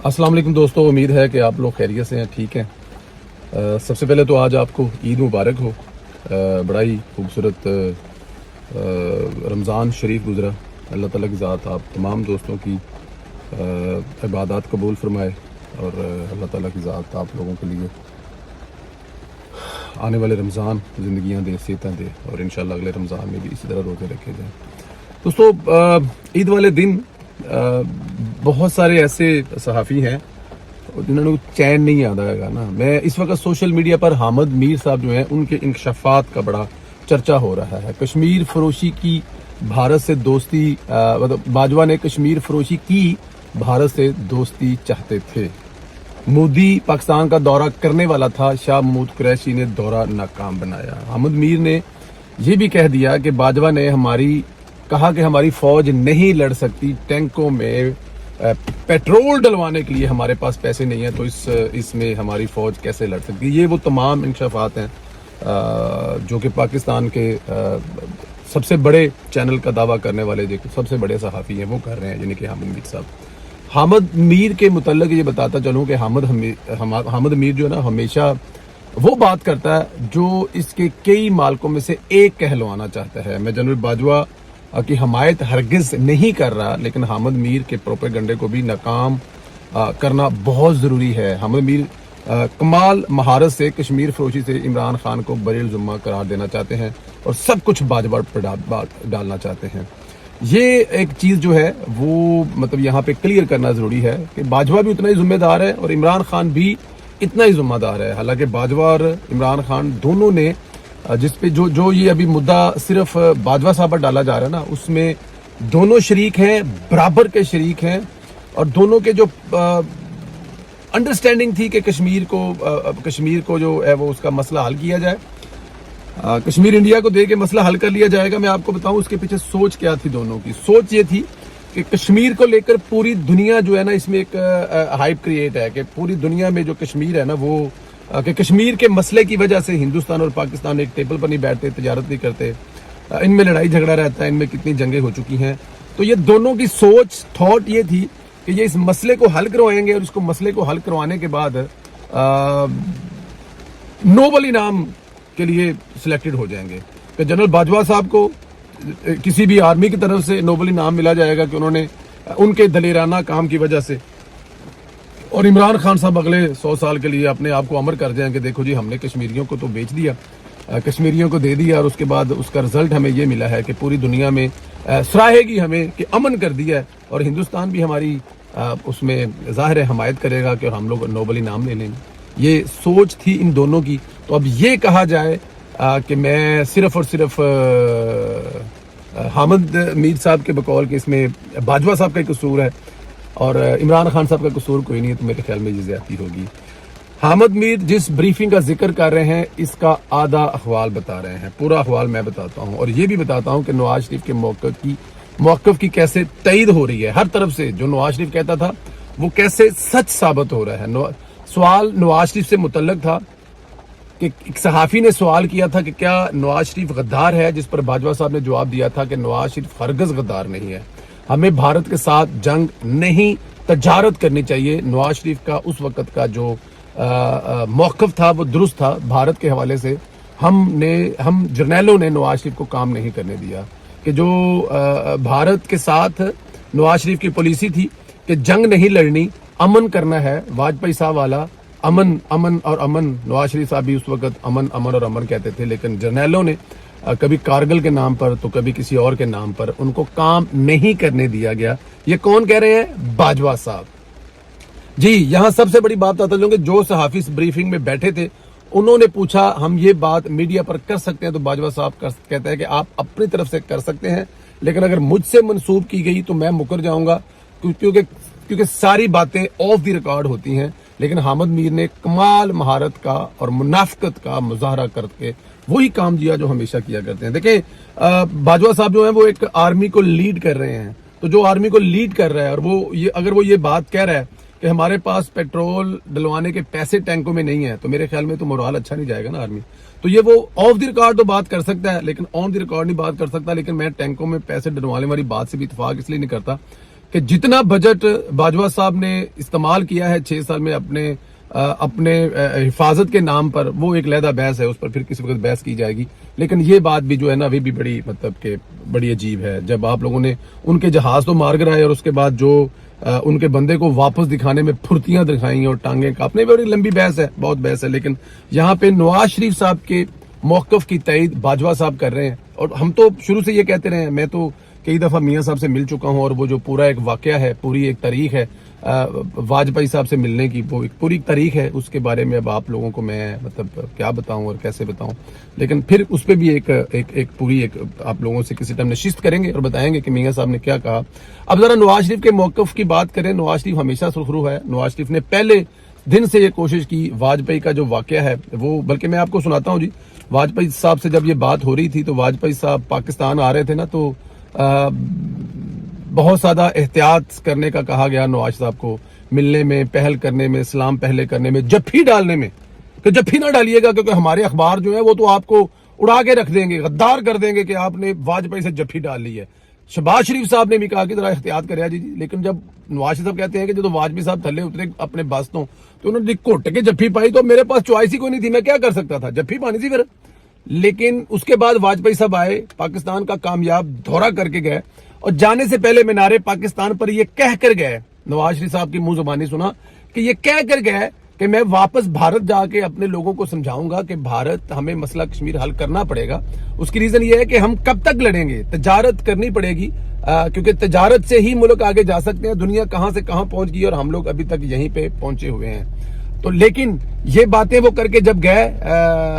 अस्सलाम वालेकुम दोस्तों, उम्मीद है कि आप लोग खैरियत से हैं, ठीक हैं। सबसे पहले तो आज आपको ईद मुबारक हो। बड़ा ही खूबसूरत रमज़ान शरीफ गुज़रा। अल्लाह ताला की ज़ात आप तमाम दोस्तों की इबादत कबूल फरमाए और अल्लाह ताला की ज़ात आप लोगों के लिए आने वाले रमज़ान ज़िंदगियाँ दे, सेहतें दे और इंशाल्लाह अगले रमज़ान में भी इसी तरह रोज़े रखे जाएँ। दोस्तों, ईद वाले दिन बहुत सारे ऐसे सहाफ़ी हैं जिन्होंने चैन नहीं आता है ना। मैं इस वक्त सोशल मीडिया पर हामिद मीर साहब जो हैं उनके इंकशाफात का बड़ा चर्चा हो रहा है। कश्मीर फरोशी की भारत से दोस्ती, मतलब बाजवा ने कश्मीर फरोशी की भारत से दोस्ती चाहते थे। मोदी पाकिस्तान का दौरा करने वाला था, शाह महमूद कुरैशी ने दौरा नाकाम बनाया। हामिद मीर ने यह भी कह दिया कि बाजवा ने कहा कि हमारी फौज नहीं लड़ सकती, टैंकों में पेट्रोल डलवाने के लिए हमारे पास पैसे नहीं है, तो इसमें हमारी फौज कैसे लड़ सकती है। ये वो तमाम इंकशाफात हैं जो कि पाकिस्तान के सबसे बड़े चैनल का दावा करने वाले जो सबसे बड़े सहाफ़ी हैं वो कर रहे हैं, यानी कि हामिद मीर साहब। हामिद मीर के मुतल्लिक ये बताता चलूँ कि हामिद मीर जो है ना, हमेशा वो बात करता है जो इसके कई मालकों में से एक कहलवाना चाहता है। मैं जनरल बाजवा की हमायत हरगिज नहीं कर रहा, लेकिन हामिद मीर के प्रोपेगेंडे को भी नाकाम करना बहुत ज़रूरी है। हामिद मीर कमाल महारत से कश्मीर फरोशी से इमरान खान को बरील जुम्मा करार देना चाहते हैं और सब कुछ बाजवा पर डालना चाहते हैं। ये एक चीज़ जो है वो मतलब यहाँ पे क्लियर करना ज़रूरी है कि बाजवा भी उतना ही जिम्मेदार है और इमरान खान भी इतना ही जिम्मेदार है। हालांकि बाजवा और इमरान खान दोनों ने जिस पे जो ये अभी मुद्दा सिर्फ बाजवा साहब पर डाला जा रहा है ना, उसमें दोनों शरीक हैं, बराबर के शरीक हैं और दोनों के जो अंडरस्टैंडिंग थी कि कश्मीर को जो है वो उसका मसला हल किया जाए, कश्मीर इंडिया को दे के मसला हल कर लिया जाएगा। मैं आपको बताऊं उसके पीछे सोच क्या थी। दोनों की सोच ये थी कि कश्मीर को लेकर पूरी दुनिया जो है ना, इसमें एक हाइप क्रिएट है कि पूरी दुनिया में जो कश्मीर है ना वो कि कश्मीर के मसले की वजह से हिंदुस्तान और पाकिस्तान एक टेबल पर नहीं बैठते, तजारत नहीं करते, इनमें लड़ाई झगड़ा रहता है, इनमें कितनी जंगें हो चुकी हैं। तो ये दोनों की थॉट ये थी कि ये इस मसले को हल करवाएंगे और इसको मसले को हल करवाने के बाद नोबल इनाम के लिए सिलेक्टेड हो जाएंगे। कि जनरल बाजवा साहब को किसी भी आर्मी की तरफ से नोबल इनाम मिला जाएगा कि उन्होंने उनके दलेराना काम की वजह से, और इमरान खान साहब अगले 100 साल के लिए अपने आप को अमर कर जाएंगे, देखो जी हमने कश्मीरियों को तो बेच दिया, कश्मीरियों को दे दिया और उसके बाद उसका रिजल्ट हमें ये मिला है कि पूरी दुनिया में सराहेगी हमें कि अमन कर दिया है और हिंदुस्तान भी हमारी उसमें ज़ाहिर है हमायत करेगा कि हम लोग नोबल इनाम ले लेंगे। ये सोच थी इन दोनों की। तो अब ये कहा जाए कि मैं सिर्फ और सिर्फ हामिद मीर साहब के बकौल के इसमें बाजवा साहब का कसूर है और इमरान खान साहब का कसूर कोई नहीं है, तो मेरे ख्याल में ये ज्यादती होगी। हामिद मीर जिस ब्रीफिंग का जिक्र कर रहे हैं इसका आधा अहवाल बता रहे हैं, पूरा अहवाल मैं बताता हूं और ये भी बताता हूं कि नवाज शरीफ के मौक़िफ़ की कैसे तईद हो रही है हर तरफ से। जो नवाज शरीफ कहता था वो कैसे सच साबित हो रहा है। सवाल नवाज शरीफ से मुतल्लक था कि एक सहाफ़ी ने सवाल किया था कि क्या नवाज शरीफ गद्दार है, जिस पर बाजवा साहब ने जवाब दिया था कि नवाज शरीफ हरगिज़ गद्दार नहीं है, हमें भारत के साथ जंग नहीं तजारत करनी चाहिए। नवाज शरीफ का उस वक्त का जो मौक़िफ़ था वो दुरुस्त था। भारत के हवाले से हम जर्नैलों ने नवाज शरीफ को काम नहीं करने दिया कि जो भारत के साथ नवाज शरीफ की पॉलिसी थी कि जंग नहीं लड़नी, अमन करना है, वाजपेयी साहब वाला अमन अमन और अमन। नवाज शरीफ साहब भी उस वक्त अमन अमन और अमन कहते थे, लेकिन जर्नैलों ने कभी कारगिल के नाम पर तो कभी किसी और के नाम पर उनको काम नहीं करने दिया गया। ये कौन कह रहे हैं? बाजवा साहब जी। यहां सबसे बड़ी बात बता दूं कि जो सहाफी ब्रीफिंग में बैठे थे उन्होंने पूछा हम ये बात मीडिया पर कर सकते हैं, तो बाजवा साहब कहते हैं कि आप अपनी तरफ से कर सकते हैं, लेकिन अगर मुझसे मंसूब की गई तो मैं मुकर जाऊंगा, क्योंकि सारी बातें ऑफ द रिकॉर्ड होती हैं। लेकिन हामिद मीर ने कमाल महारत का और मुनाफिकत का मुजाहरा करके वही काम किया जो हमेशा किया करते हैं। देखें, बाजवा साहब जो है वो एक आर्मी को लीड कर रहे हैं, तो जो आर्मी को लीड कर रहा है और अगर वो ये बात कह रहा है कि हमारे पास पेट्रोल डलवाने के पैसे टैंकों में नहीं है, तो मेरे ख्याल में तो मोराल अच्छा नहीं जाएगा ना आर्मी। तो ये वो ऑफ द रिकॉर्ड तो बात कर सकता है, लेकिन ऑन द रिकॉर्ड नहीं बात कर सकता। लेकिन मैं टैंकों में पैसे डलवाने वाली बात से भी इत्तेफाक इसलिए नहीं करता کہ جتنا بجٹ باجوہ صاحب نے استعمال کیا ہے 6 سال میں اپنے حفاظت کے نام پر، وہ ایک علیحدہ بحث ہے، اس پر پھر کسی وقت بحث کی جائے گی. لیکن یہ بات بھی جو ہے نا وہ بھی بڑی مطلب کہ بڑی عجیب ہے. جب آپ لوگوں نے ان کے جہاز تو مار گرائے اور اس کے بعد جو ان کے بندے کو واپس دکھانے میں پھرتیاں دکھائیں اور ٹانگیں کاپنے، بڑی لمبی بحث ہے، بہت بحث ہے. لیکن یہاں پہ نواز شریف صاحب کے موقف کی تائید باجوہ صاحب کر رہے ہیں. اور ہم تو شروع سے یہ کہتے رہے ہیں، میں تو کئی دفعہ میاں صاحب سے مل چکا ہوں، اور وہ جو پورا ایک واقعہ ہے، پوری ایک تاریخ ہے واجپئی صاحب سے ملنے کی، وہ ایک پوری تاریخ ہے. اس کے بارے میں اب آپ لوگوں کو میں مطلب کیا بتاؤں اور کیسے بتاؤں. لیکن پھر اس پہ بھی ایک پوری آپ لوگوں سے کسی ٹائم نشست کریں گے اور بتائیں گے کہ میاں صاحب نے کیا کہا. اب ذرا نواز شریف کے موقف کی بات کریں. نواز شریف ہمیشہ سرخرو ہے. نواز شریف نے پہلے دن سے یہ کوشش کی. واجپئی کا جو واقعہ ہے وہ، بلکہ میں آپ کو سناتا ہوں جی. واجپئی صاحب سے جب یہ بات ہو رہی تھی تو واجپئی صاحب پاکستان آ رہے تھے نا، تو بہت زیادہ احتیاط کرنے کا کہا گیا نواز صاحب کو، ملنے میں، پہل کرنے میں، سلام پہلے کرنے میں، جفی ڈالنے میں، کہ جفی نہ ڈالیے گا کیونکہ ہمارے اخبار جو ہیں وہ تو آپ کو اڑا کے رکھ دیں گے، غدار کر دیں گے کہ آپ نے واجپئی سے جفی ڈال لی ہے. شہباز شریف صاحب نے بھی کہا کہ ذرا احتیاط کرے جی. لیکن جب نواز شریف صاحب کہتے ہیں کہ جب واجپئی صاحب تھلے اترے اپنے بس تو انہوں نے گھٹ کے جفی پائی، تو میرے پاس چوائس ہی کوئی نہیں تھی، میں کیا کر سکتا تھا، جفی پانی تھی پھر. لیکن اس کے بعد واجپئی صاحب آئے، پاکستان کا کامیاب دورہ کر کے گئے، اور جانے سے پہلے مینار پاکستان پر یہ کہہ کر گئے، نواز شریف صاحب کی منہ زبانی سنا کہ یہ کہہ کر گئے کہ میں واپس بھارت جا کے اپنے لوگوں کو سمجھاؤں گا کہ بھارت ہمیں مسئلہ کشمیر حل کرنا پڑے گا. اس کی ریزن یہ ہے کہ ہم کب تک لڑیں گے، تجارت کرنی پڑے گی، کیونکہ تجارت سے ہی ملک آگے جا سکتے ہیں. دنیا کہاں سے کہاں پہنچ گئی اور ہم لوگ ابھی تک یہیں پہ پہنچے ہوئے ہیں. تو لیکن یہ باتیں وہ کر کے جب گئے،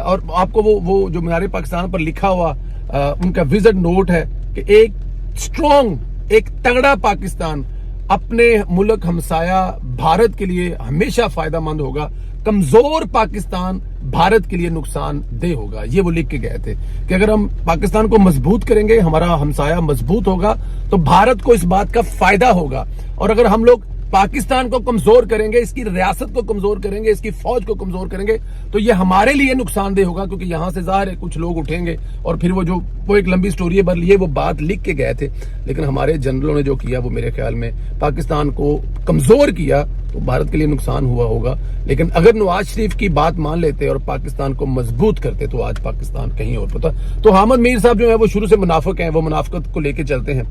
اور آپ کو وہ جو مینار پاکستان پر لکھا ہوا ان کا وزٹ نوٹ ہے کہ ایک اسٹرانگ، ایک تگڑا پاکستان اپنے ملک ہمسایہ بھارت کے لیے ہمیشہ فائدہ مند ہوگا، کمزور پاکستان بھارت کے لیے نقصان دہ ہوگا. یہ وہ لکھ کے گئے تھے کہ اگر ہم پاکستان کو مضبوط کریں گے، ہمارا ہمسایہ مضبوط ہوگا، تو بھارت کو اس بات کا فائدہ ہوگا. اور اگر ہم لوگ پاکستان کو کمزور کریں گے، اس کی ریاست کو کمزور کریں گے، اس کی فوج کو کمزور کریں گے، تو یہ ہمارے لیے نقصان دہ ہوگا، کیونکہ یہاں سے ظاہر ہے کچھ لوگ اٹھیں گے اور پھر وہ ایک لمبی سٹوری ہے. لیے وہ بات لکھ کے گئے تھے. لیکن ہمارے جنرلوں نے جو کیا وہ میرے خیال میں پاکستان کو کمزور کیا، تو بھارت کے لیے نقصان ہوا ہوگا. لیکن اگر نواز شریف کی بات مان لیتے اور پاکستان کو مضبوط کرتے تو آج پاکستان کہیں اور ہوتا. تو حامد میر صاحب جو ہے وہ شروع سے منافق ہیں، وہ منافقت کو لے کے چلتے ہیں.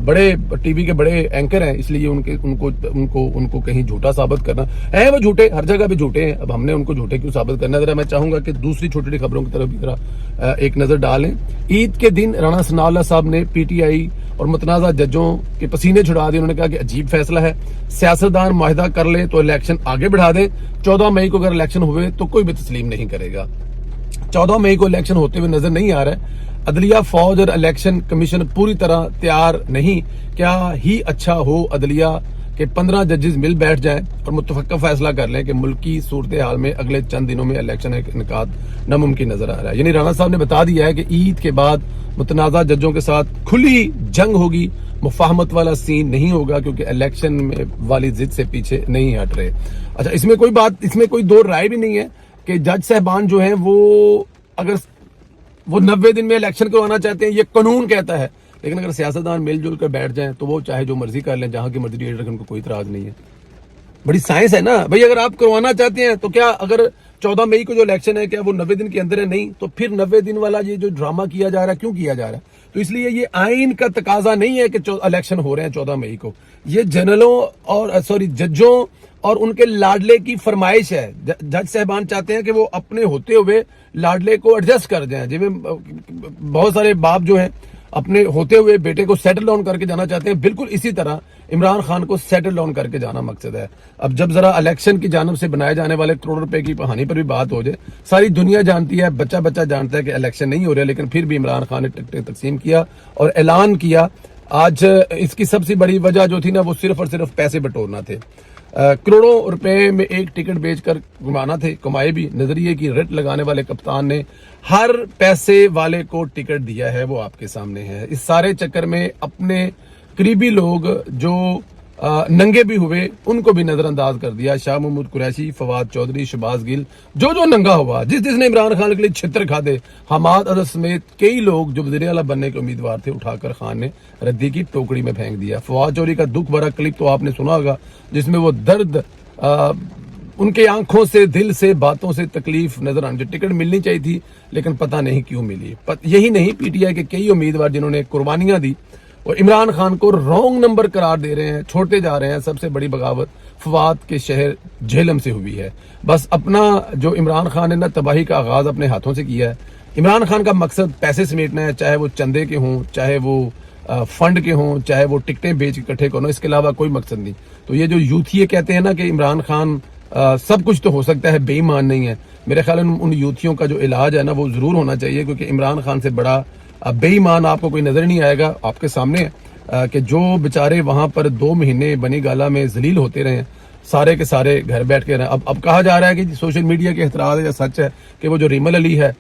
بڑے ٹی وی کے بڑے اینکر ہیں، اس لیے ان کو کہیں جھوٹا ثابت کرنا ہے، وہ جھوٹے ہر جگہ پہ جھوٹے ہیں. اب ہم نے ان کو جھوٹے کیوں ثابت کرنا. ذرا میں چاہوں گا کہ دوسری چھوٹی چھوٹی خبروں کی طرف بھی ذرا ایک نظر ڈالیں. عید کے دن رانا ثناء اللہ صاحب نے پی ٹی آئی اور متنازع ججوں کے پسینے چھڑا دیے. انہوں نے کہا کہ عجیب فیصلہ ہے، سیاستدان معاہدہ کر لیں تو الیکشن آگے بڑھا دیں. 14 مئی کو اگر الیکشن ہوئے تو کوئی بھی تسلیم نہیں کرے گا. 14 مئی کو الیکشن ہوتے ہوئے نظر نہیں آ رہا ہے. عدلیہ، فوج اور الیکشن کمیشن پوری طرح تیار نہیں. کیا ہی اچھا ہو عدلیہ کہ 15 ججز مل بیٹھ جائیں اور متفقہ فیصلہ کر لیں کہ ملکی صورتحال میں اگلے چند دنوں میں الیکشن کا انعقاد ناممکن نظر آ رہا ہے. یعنی رانا صاحب نے بتا دیا ہے کہ عید کے بعد متنازع ججوں کے ساتھ کھلی جنگ ہوگی، مفاہمت والا سین نہیں ہوگا، کیونکہ الیکشن میں والی ضد سے پیچھے نہیں ہٹ رہے. اچھا، اس میں کوئی دو رائے بھی نہیں ہے کہ جج صاحبان جو ہیں وہ اگر وہ 90 دن میں الیکشن کروانا چاہتے ہیں، یہ قانون کہتا ہے. لیکن اگر سیاستدان مل جل کر بیٹھ جائیں تو وہ چاہے جو مرضی کر لیں، جہاں کی مرضی ڈیٹ رکھیں، ان کو کوئی اعتراض نہیں ہے. بڑی سائنس ہے نا بھائی. اگر آپ کروانا چاہتے ہیں تو کیا اگر 14 مئی کو جو الیکشن ہے کیا وہ 90 دن کے اندر ہے؟ نہیں. تو پھر 90 دن والا یہ جو ڈرامہ کیا جا رہا ہے کیوں کیا جا رہا ہے؟ تو اس لیے یہ آئین کا تقاضا نہیں ہے کہ الیکشن ہو رہے ہیں 14 مئی کو. یہ ججوں اور ان کے لاڈلے کی فرمائش ہے. جج صاحبان چاہتے ہیں کہ وہ اپنے ہوتے ہوئے لاڈلے کو ایڈجسٹ کر جائیں. جی بہت سارے باپ جو ہیں اپنے ہوتے ہوئے بیٹے کو سیٹل ڈاؤن کر کے جانا چاہتے ہیں. بالکل اسی طرح عمران خان کو سیٹل ڈاؤن کر کے جانا مقصد ہے. اب جب ذرا الیکشن کی جانب سے بنائے جانے والے کروڑ روپے کی کہانی پر بھی بات ہو جائے، ساری دنیا جانتی ہے، بچہ جانتا ہے کہ الیکشن نہیں ہو رہا، لیکن پھر بھی عمران خان نے ٹکٹیں تقسیم کیا اور اعلان کیا. آج اس کی سب سے بڑی وجہ جو تھی نا وہ صرف اور صرف پیسے بٹورنا تھے. کروڑوں روپے میں ایک ٹکٹ بیچ کر کمانا تھے، کمائے بھی. نظریے کی رٹ لگانے والے کپتان نے ہر پیسے والے کو ٹکٹ دیا ہے، وہ آپ کے سامنے ہے. اس سارے چکر میں اپنے قریبی لوگ جو नंगे भी हुए उनको भी नजरअंदाज कर दिया। शाह महमूद कुरैशी, फवाद चौधरी, शहबाज गिल, जो नंगा हुआ, जिसने इमरान खान के लिए छित्र खाधे, हमाद अजहर समेत कई लोग जो वज़ीर आला बनने के उम्मीदवार थे, उठाकर खान ने रद्दी की टोकरी में फेंक दिया। फवाद चौधरी का दुख भरा क्लिप तो आपने सुना होगा, जिसमें वो दर्द उनके आंखों से, दिल से, बातों से तकलीफ नजर आने। टिकट मिलनी चाहिए थी लेकिन पता नहीं क्यों मिली। यही नहीं, पीटीआई के कई उम्मीदवार जिन्होंने कुर्बानियां दी और इमरान खान को रॉन्ग नंबर करार दे रहे हैं, छोड़ते जा रहे हैं। सबसे बड़ी बगावत फवाद के शहर झेलम से हुई है। बस अपना जो इमरान खान ने ना तबाही का आगाज अपने हाथों से किया है। इमरान खान का मकसद पैसे समेटना है, चाहे वो चंदे के हों, चाहे वो फंड के हों, चाहे वो टिकटें बेच के इकट्ठे करना, इसके अलावा कोई मकसद नहीं। तो ये जो यूथी कहते हैं ना कि इमरान खान सब कुछ तो हो सकता है, बेईमान नहीं है, मेरे ख्याल में उन यूथियों का जो इलाज है ना वो जरूर होना चाहिए, क्योंकि इमरान खान से बड़ा बेईमान आपको कोई नजर नहीं आएगा। आपके सामने है कि जो बेचारे वहां पर 2 महीने बनी गाला में जलील होते रहे, सारे के सारे घर बैठ के रहे। अब कहा जा रहा है कि सोशल मीडिया के एतराज है या सच है कि वो जो रिमल अली है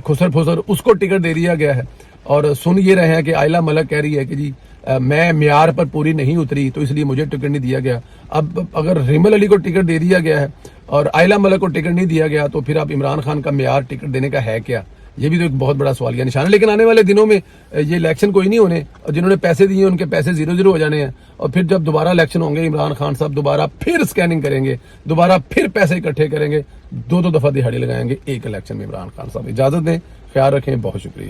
खुसर फुसर, उसको टिकट दे दिया गया है। और सुन ये रहे हैं कि आयला मलक कह रही है कि जी मैं म्यार पर पूरी नहीं उतरी तो इसलिए मुझे टिकट नहीं दिया गया। अब अगर रिमल अली को टिकट दे दिया गया है और आयला मलक को टिकट नहीं दिया गया, तो फिर आप इमरान खान का म्यार टिकट देने का है क्या? ये भी तो एक बहुत बड़ा सवालिया निशान है। लेकिन आने वाले दिनों में ये इलेक्शन कोई नहीं होने, और जिन्होंने पैसे दिए उनके पैसे 0-0 हो जाने हैं। और फिर जब दोबारा इलेक्शन होंगे, इमरान खान साहब दोबारा फिर स्कैनिंग करेंगे, दोबारा फिर पैसे इकट्ठे करेंगे, 2-2 दफा दिहाड़ी लगाएंगे एक इलेक्शन में। इमरान खान साहब इजाजत दें, ख्याल रखें, बहुत शुक्रिया।